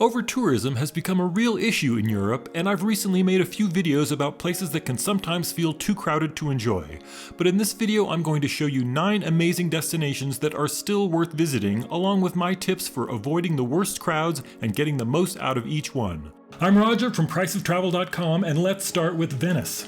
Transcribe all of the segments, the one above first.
Over-tourism has become a real issue in Europe, and I've recently made a few videos about places that can sometimes feel too crowded to enjoy. But in this video I'm going to show you 9 amazing destinations that are still worth visiting, along with my tips for avoiding the worst crowds and getting the most out of each one. I'm Roger from priceoftravel.com, and let's start with Venice.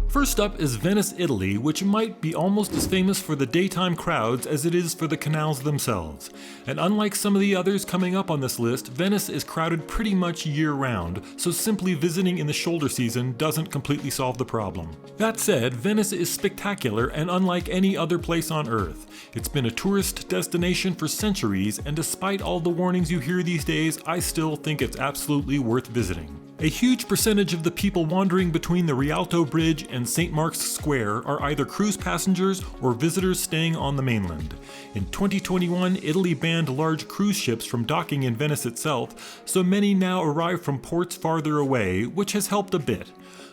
First up is Venice, Italy, which might be almost as famous for the daytime crowds as it is for the canals themselves. And unlike some of the others coming up on this list, Venice is crowded pretty much year-round, so simply visiting in the shoulder season doesn't completely solve the problem. That said, Venice is spectacular and unlike any other place on Earth. It's been a tourist destination for centuries, and despite all the warnings you hear these days, I still think it's absolutely worth visiting. A huge percentage of the people wandering between the Rialto Bridge and St. Mark's Square are either cruise passengers or visitors staying on the mainland. In 2021, Italy banned large cruise ships from docking in Venice itself, so many now arrive from ports farther away, which has helped a bit.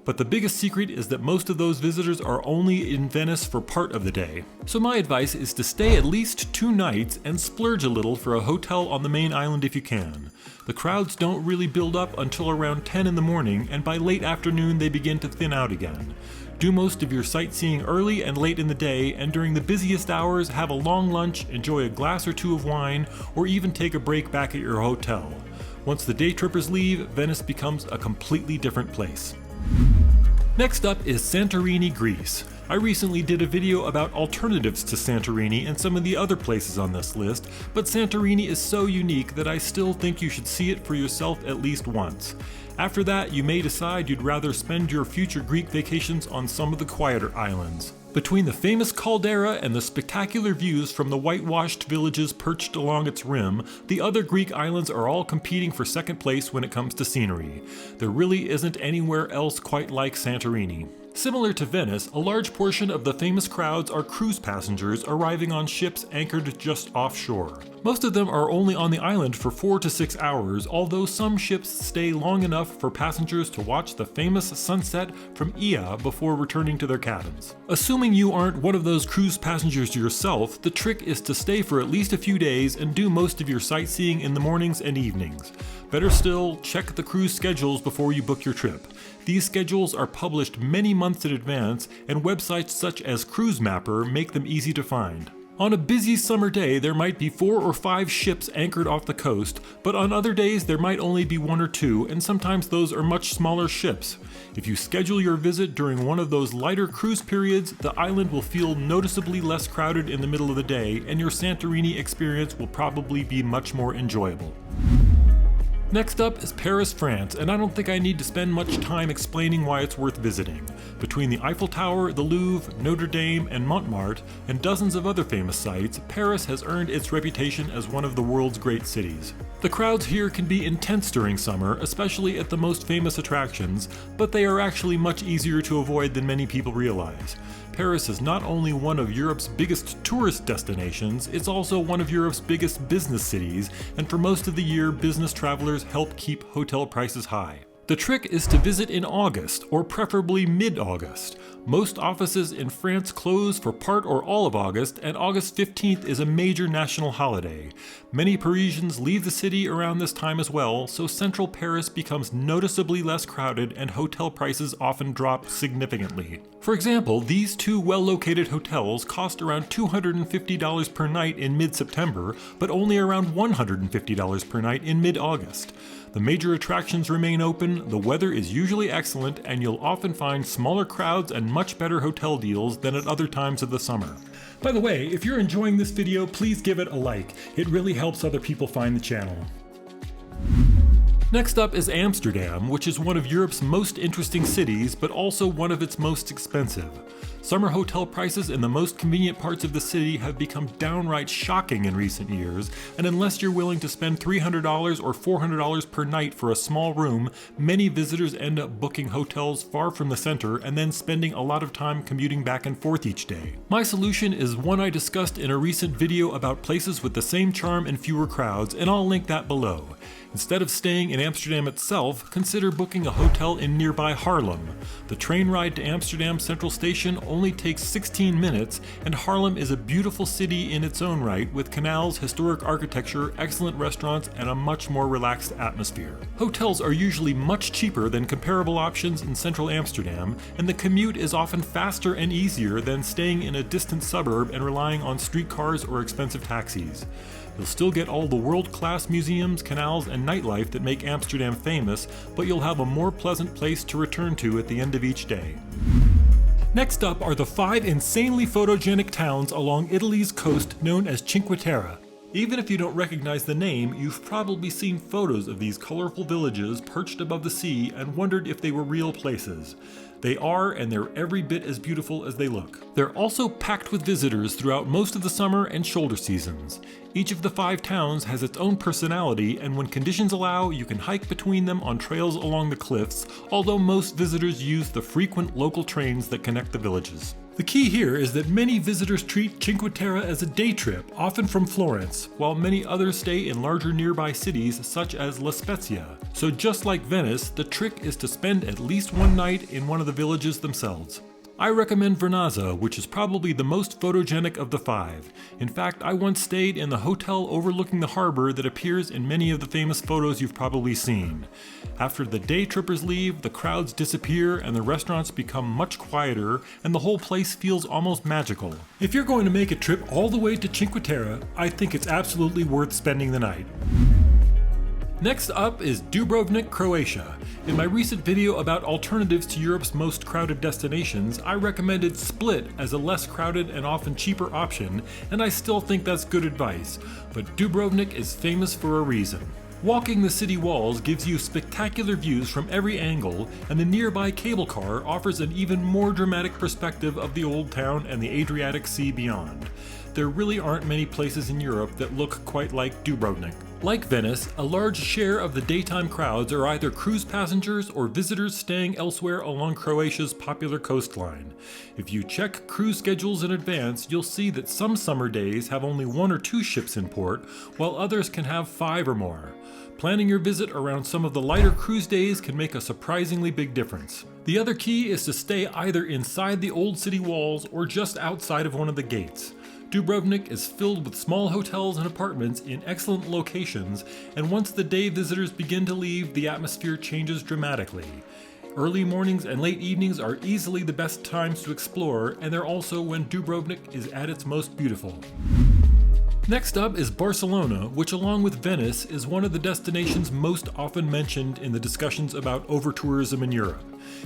But the biggest secret is that most of those visitors are only in Venice for part of the day. So my advice is to stay at least 2 nights and splurge a little for a hotel on the main island if you can. The crowds don't really build up until around 10 in the morning, and by late afternoon they begin to thin out again. Do most of your sightseeing early and late in the day, and during the busiest hours have a long lunch, enjoy a glass or 2 of wine, or even take a break back at your hotel. Once the day trippers leave, Venice becomes a completely different place. Next up is Santorini, Greece. I recently did a video about alternatives to Santorini and some of the other places on this list, but Santorini is so unique that I still think you should see it for yourself at least once. After that, you may decide you'd rather spend your future Greek vacations on some of the quieter islands. Between the famous caldera and the spectacular views from the whitewashed villages perched along its rim, the other Greek islands are all competing for second place when it comes to scenery. There really isn't anywhere else quite like Santorini. Similar to Venice, a large portion of the famous crowds are cruise passengers arriving on ships anchored just offshore. Most of them are only on the island for 4 to 6 hours, although some ships stay long enough for passengers to watch the famous sunset from Ia before returning to their cabins. Assuming you aren't one of those cruise passengers yourself, the trick is to stay for at least a few days and do most of your sightseeing in the mornings and evenings. Better still, check the cruise schedules before you book your trip. These schedules are published many months in advance, and websites such as Cruise Mapper make them easy to find. On a busy summer day, there might be 4 or 5 ships anchored off the coast, but on other days there might only be 1 or 2, and sometimes those are much smaller ships. If you schedule your visit during one of those lighter cruise periods, the island will feel noticeably less crowded in the middle of the day, and your Santorini experience will probably be much more enjoyable. Next up is Paris, France, and I don't think I need to spend much time explaining why it's worth visiting. Between the Eiffel Tower, the Louvre, Notre Dame, and Montmartre, and dozens of other famous sites, Paris has earned its reputation as one of the world's great cities. The crowds here can be intense during summer, especially at the most famous attractions, but they are actually much easier to avoid than many people realize. Paris is not only one of Europe's biggest tourist destinations, it's also one of Europe's biggest business cities, and for most of the year, business travelers help keep hotel prices high. The trick is to visit in August, or preferably mid-August. Most offices in France close for part or all of August, and August 15th is a major national holiday. Many Parisians leave the city around this time as well, so central Paris becomes noticeably less crowded and hotel prices often drop significantly. For example, these 2 well-located hotels cost around $250 per night in mid-September, but only around $150 per night in mid-August. The major attractions remain open, the weather is usually excellent, and you'll often find smaller crowds and much better hotel deals than at other times of the summer. By the way, if you're enjoying this video, please give it a like. It really helps other people find the channel. Next up is Amsterdam, which is one of Europe's most interesting cities, but also one of its most expensive. Summer hotel prices in the most convenient parts of the city have become downright shocking in recent years, and unless you're willing to spend $300 or $400 per night for a small room, many visitors end up booking hotels far from the center and then spending a lot of time commuting back and forth each day. My solution is one I discussed in a recent video about places with the same charm and fewer crowds, and I'll link that below. Instead of staying in Amsterdam itself, consider booking a hotel in nearby Haarlem. The train ride to Amsterdam Central Station only takes 16 minutes, and Haarlem is a beautiful city in its own right, with canals, historic architecture, excellent restaurants, and a much more relaxed atmosphere. Hotels are usually much cheaper than comparable options in central Amsterdam, and the commute is often faster and easier than staying in a distant suburb and relying on streetcars or expensive taxis. You'll still get all the world-class museums, canals, and nightlife that make Amsterdam famous, but you'll have a more pleasant place to return to at the end of each day. Next up are the 5 insanely photogenic towns along Italy's coast known as Cinque Terre. Even if you don't recognize the name, you've probably seen photos of these colorful villages perched above the sea and wondered if they were real places. They are, and they're every bit as beautiful as they look. They're also packed with visitors throughout most of the summer and shoulder seasons. Each of the 5 towns has its own personality, and when conditions allow, you can hike between them on trails along the cliffs, although most visitors use the frequent local trains that connect the villages. The key here is that many visitors treat Cinque Terre as a day trip, often from Florence, while many others stay in larger nearby cities such as La Spezia. So just like Venice, the trick is to spend at least one night in one of the villages themselves. I recommend Vernazza, which is probably the most photogenic of the 5. In fact, I once stayed in the hotel overlooking the harbor that appears in many of the famous photos you've probably seen. After the day trippers leave, the crowds disappear and the restaurants become much quieter, and the whole place feels almost magical. If you're going to make a trip all the way to Cinque Terre, I think it's absolutely worth spending the night. Next up is Dubrovnik, Croatia. In my recent video about alternatives to Europe's most crowded destinations, I recommended Split as a less crowded and often cheaper option, and I still think that's good advice, but Dubrovnik is famous for a reason. Walking the city walls gives you spectacular views from every angle, and the nearby cable car offers an even more dramatic perspective of the old town and the Adriatic Sea beyond. There really aren't many places in Europe that look quite like Dubrovnik. Like Venice, a large share of the daytime crowds are either cruise passengers or visitors staying elsewhere along Croatia's popular coastline. If you check cruise schedules in advance, you'll see that some summer days have only 1 or 2 ships in port, while others can have 5 or more. Planning your visit around some of the lighter cruise days can make a surprisingly big difference. The other key is to stay either inside the old city walls or just outside of one of the gates. Dubrovnik is filled with small hotels and apartments in excellent locations, and once the day visitors begin to leave, the atmosphere changes dramatically. Early mornings and late evenings are easily the best times to explore, and they're also when Dubrovnik is at its most beautiful. Next up is Barcelona, which along with Venice is one of the destinations most often mentioned in the discussions about over-tourism in Europe.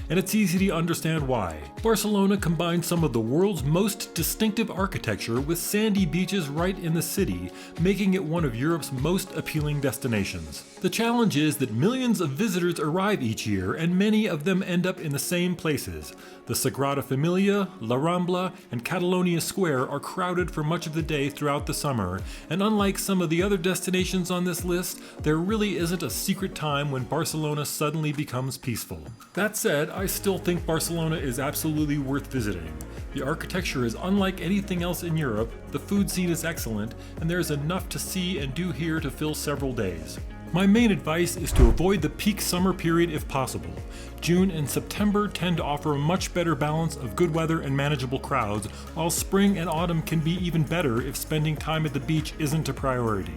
And it's easy to understand why. Barcelona combines some of the world's most distinctive architecture with sandy beaches right in the city, making it one of Europe's most appealing destinations. The challenge is that millions of visitors arrive each year, and many of them end up in the same places. The Sagrada Familia, La Rambla, and Catalonia Square are crowded for much of the day throughout the summer, and unlike some of the other destinations on this list, there really isn't a secret time when Barcelona suddenly becomes peaceful. That said, I still think Barcelona is absolutely worth visiting. The architecture is unlike anything else in Europe, the food scene is excellent, and there is enough to see and do here to fill several days. My main advice is to avoid the peak summer period if possible. June and September tend to offer a much better balance of good weather and manageable crowds, while spring and autumn can be even better if spending time at the beach isn't a priority.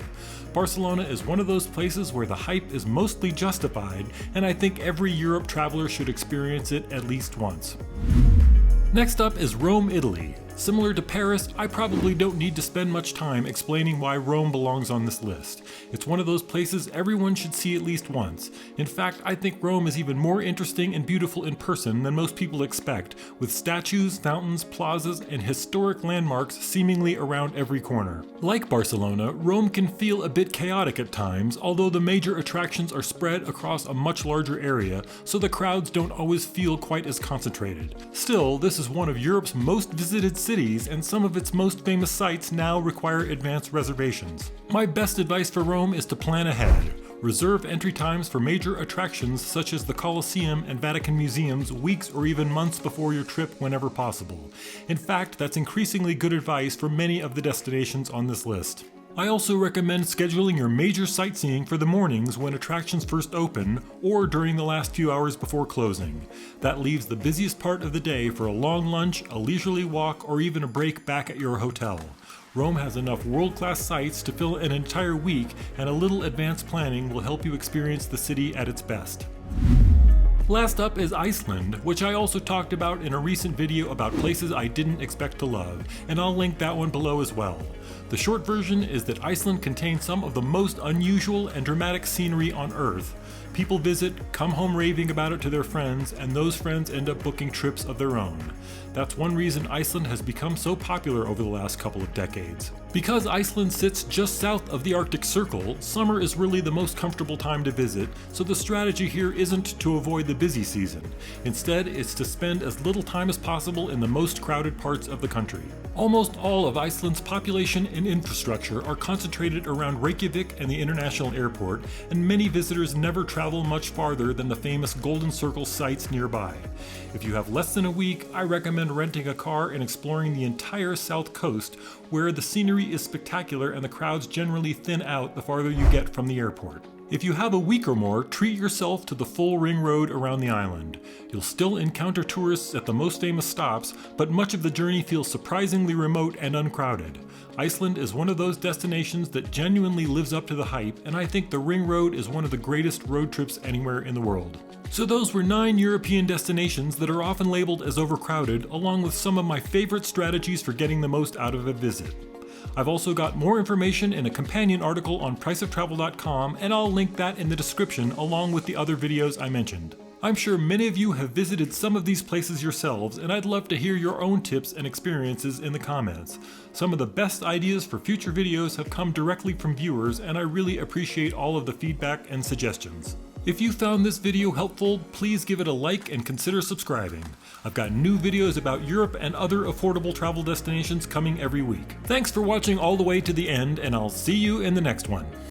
Barcelona is one of those places where the hype is mostly justified, and I think every Europe traveler should experience it at least once. Next up is Rome, Italy. Similar to Paris, I probably don't need to spend much time explaining why Rome belongs on this list. It's one of those places everyone should see at least once. In fact, I think Rome is even more interesting and beautiful in person than most people expect, with statues, fountains, plazas, and historic landmarks seemingly around every corner. Like Barcelona, Rome can feel a bit chaotic at times, although the major attractions are spread across a much larger area, so the crowds don't always feel quite as concentrated. Still, this is one of Europe's most visited cities, and some of its most famous sites now require advanced reservations. My best advice for Rome is to plan ahead. Reserve entry times for major attractions such as the Colosseum and Vatican museums weeks or even months before your trip whenever possible. In fact, that's increasingly good advice for many of the destinations on this list. I also recommend scheduling your major sightseeing for the mornings when attractions first open or during the last few hours before closing. That leaves the busiest part of the day for a long lunch, a leisurely walk, or even a break back at your hotel. Rome has enough world-class sights to fill an entire week, and a little advanced planning will help you experience the city at its best. Last up is Iceland, which I also talked about in a recent video about places I didn't expect to love, and I'll link that one below as well. The short version is that Iceland contains some of the most unusual and dramatic scenery on Earth. People visit, come home raving about it to their friends, and those friends end up booking trips of their own. That's one reason Iceland has become so popular over the last couple of decades. Because Iceland sits just south of the Arctic Circle, summer is really the most comfortable time to visit, so the strategy here isn't to avoid the busy season. Instead, it's to spend as little time as possible in the most crowded parts of the country. Almost all of Iceland's population and infrastructure are concentrated around Reykjavik and the international airport, and many visitors never travel much farther than the famous Golden Circle sites nearby. If you have less than a week, I recommend renting a car and exploring the entire south coast, where the scenery is spectacular and the crowds generally thin out the farther you get from the airport. If you have a week or more, treat yourself to the full ring road around the island. You'll still encounter tourists at the most famous stops, but much of the journey feels surprisingly remote and uncrowded. Iceland is one of those destinations that genuinely lives up to the hype, and I think the ring road is one of the greatest road trips anywhere in the world. So those were 9 European destinations that are often labeled as overcrowded, along with some of my favorite strategies for getting the most out of a visit. I've also got more information in a companion article on priceoftravel.com, and I'll link that in the description along with the other videos I mentioned. I'm sure many of you have visited some of these places yourselves, and I'd love to hear your own tips and experiences in the comments. Some of the best ideas for future videos have come directly from viewers, and I really appreciate all of the feedback and suggestions. If you found this video helpful, please give it a like and consider subscribing. I've got new videos about Europe and other affordable travel destinations coming every week. Thanks for watching all the way to the end, and I'll see you in the next one.